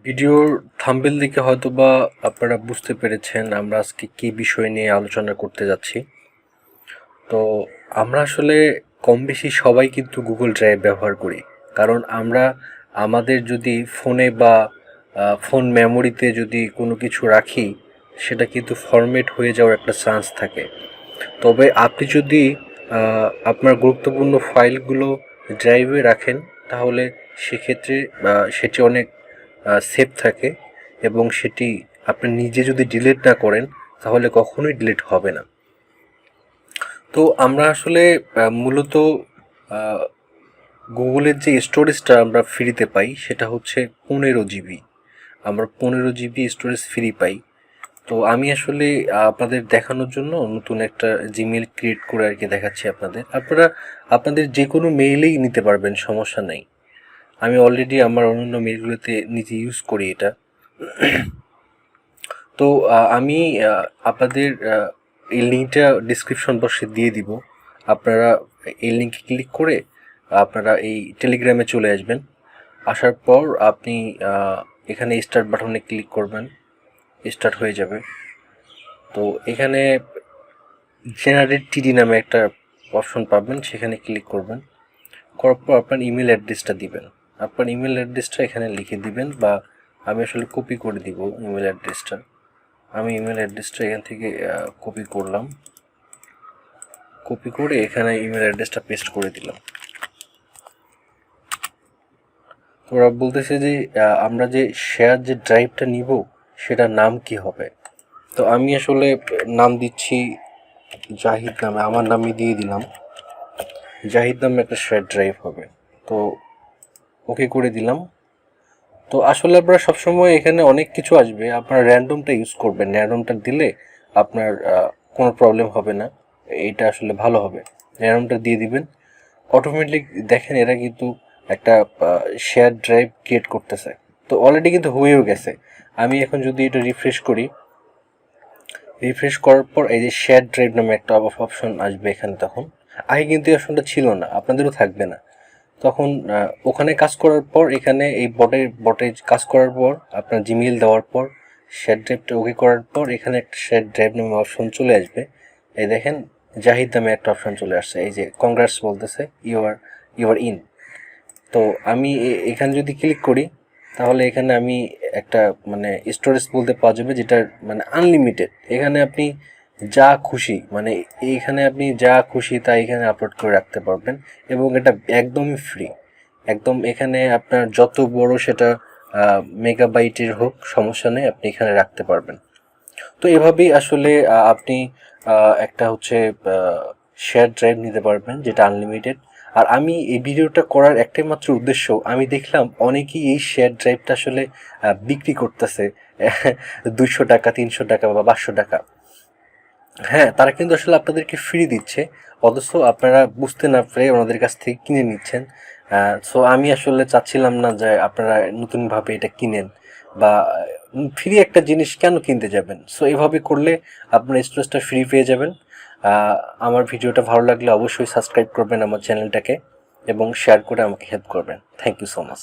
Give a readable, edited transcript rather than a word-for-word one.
ভিডিওর থাম্বনেল দেখে হয়তোবা আপনারা বুঝতে পেরেছেন আমরা আজকে কী বিষয় নিয়ে আলোচনা করতে যাচ্ছি। তো আমরা আসলে কম বেশি সবাই কিন্তু গুগল ড্রাইভ ব্যবহার করি, কারণ আমরা আমাদের যদি ফোনে বা ফোন মেমোরিতে যদি কোনো কিছু রাখি, সেটা কিন্তু ফরম্যাট হয়ে যাওয়ার একটা চান্স থাকে। তবে আপনি যদি আপনার গুরুত্বপূর্ণ ফাইলগুলো ড্রাইভে রাখেন, তাহলে সেক্ষেত্রে সেটি অনেক সেভ থাকে এবং সেটি আপনি নিজে যদি ডিলিট না করেন তাহলে কখনোই ডিলিট হবে না। তো আমরা আসলে মূলত গুগলের যে স্টোরেজটা আমরা ফ্রিতে পাই সেটা হচ্ছে 15 GB। আমরা 15 GB স্টোরেজ ফ্রি পাই। তো আমি আসলে আপনাদের দেখানোর জন্য নতুন একটা জিমেইল ক্রিয়েট করে আর কি দেখাচ্ছি আপনাদের। আপনারা আপনাদের যে কোনো মেইলেই নিতে পারবেন, সমস্যা নেই। আমি অলরেডি আমার অন্যান্য মেইলগুলোতে নিজে ইউজ করি এটা। তো আমি আপনাদের এই লিঙ্কটা ডিসক্রিপশন বক্সে দিয়ে দিব। আপনারা এই লিঙ্কে ক্লিক করে আপনারা এই টেলিগ্রামে চলে আসবেন। আসার পর আপনি এখানে স্টার্ট বাটনে ক্লিক করবেন, স্টার্ট হয়ে যাবে। তো এখানে জেনারেট টিডি নামে একটা অপশন পাবেন, সেখানে ক্লিক করবেন। করার পর আপনার ইমেল অ্যাড্রেসটা দিবেন। আপনার ইমেল অ্যাড্রেসটা এখানে লিখে দিবেন, বা আমি আসলে কপি করে দিব ইমেল অ্যাড্রেসটা। আমি ইমেল অ্যাড্রেসটা এখান থেকে কপি করলাম, কপি করে এখানে ইমেল অ্যাড্রেসটা পেস্ট করে দিলাম। তো ওরা বলতেছে যে আমরা যে শেয়ার যে ড্রাইভটা নিব সেটার নাম কি হবে। তো আমি আসলে নাম দিচ্ছি জাহিদ নামে, আমার নামই দিয়ে দিলাম। জাহিদ নামে একটা শেয়ার ড্রাইভ হবে। তো ওকে করে দিলাম। তো আসলে আপনারা সবসময় এখানে অনেক কিছু আসবে, আপনারা র্যান্ডমটা ইউজ করবেন। র্যান্ডমটা দিলে আপনার কোনো প্রবলেম হবে না, এটা আসলে ভালো হবে। র্যান্ডমটা দিয়ে দিবেন, অটোমেটিক দেখেন এরা কিন্তু একটা শেয়ার ড্রাইভ ক্রিয়েট করতেছে। তো অলরেডি কিন্তু হয়েও গেছে। আমি এখন যদি এটা রিফ্রেশ করি, রিফ্রেশ করার পর এই যে শেয়ার ড্রাইভ নামে একটা অপশন আসবে এখানে। তখন আগে কিন্তু এই অপশনটা ছিল না, আপনাদেরও থাকবে না। তখন ওখানে কাজ করার পর এখানে এই বটে কাজ করার পর আপনার জিমেইল দেওয়ার পর শেয়ার ড্রাইভটা ওকে করার পর এখানে একটা শেয়ার ড্রাইভ নামে অপশন চলে আসবে। এই দেখেন জাহিদ নামে একটা অপশন চলে আসছে, এই যে কংগ্রাটস বলতেছে, ইউ আর ইন। তো আমি এখানে যদি ক্লিক করি তাহলে এখানে আমি একটা মানে স্টোরেজ বলতে পাওয়া যাবে, যেটা মানে আনলিমিটেড। এখানে আপনি যা খুশি মানে এইখানে আপনি যা খুশি তা এখানে আপলোড করে রাখতে পারবেন, এবং এটা একদমই ফ্রি। একদম এখানে আপনার যত বড় সেটা মেগাবাইটের হোক, সমস্যা নেই, আপনি এখানে রাখতে পারবেন। তো এভাবেই আসলে আপনি একটা হচ্ছে শেয়ার ড্রাইভ নিতে পারবেন যেটা আনলিমিটেড। আর আমি এই ভিডিওটা করার একটাই মাত্র উদ্দেশ্য, আমি দেখলাম অনেকেই এই শেয়ার ড্রাইভটা আসলে বিক্রি করতেছে 200 টাকা, 300 টাকা বা 500 টাকা। হ্যাঁ, তারা কিন্তু আসলে আপনাদেরকে ফ্রি দিচ্ছে, অথচ আপনারা বুঝতে না পেরে ওনাদের কাছ থেকে কিনে নিচ্ছেন। সো আমি আসলে চাচ্ছিলাম না যে আপনারা নতুনভাবে এটা কিনেন, বা ফ্রি একটা জিনিস কেন কিনতে যাবেন। সো এভাবে করলে আপনার স্টোরেজটা ফ্রি পেয়ে যাবেন। আমার ভিডিওটা ভালো লাগলে অবশ্যই সাবস্ক্রাইব করবেন আমার চ্যানেলটাকে, এবং শেয়ার করে আমাকে হেল্প করবেন। Thank you so much.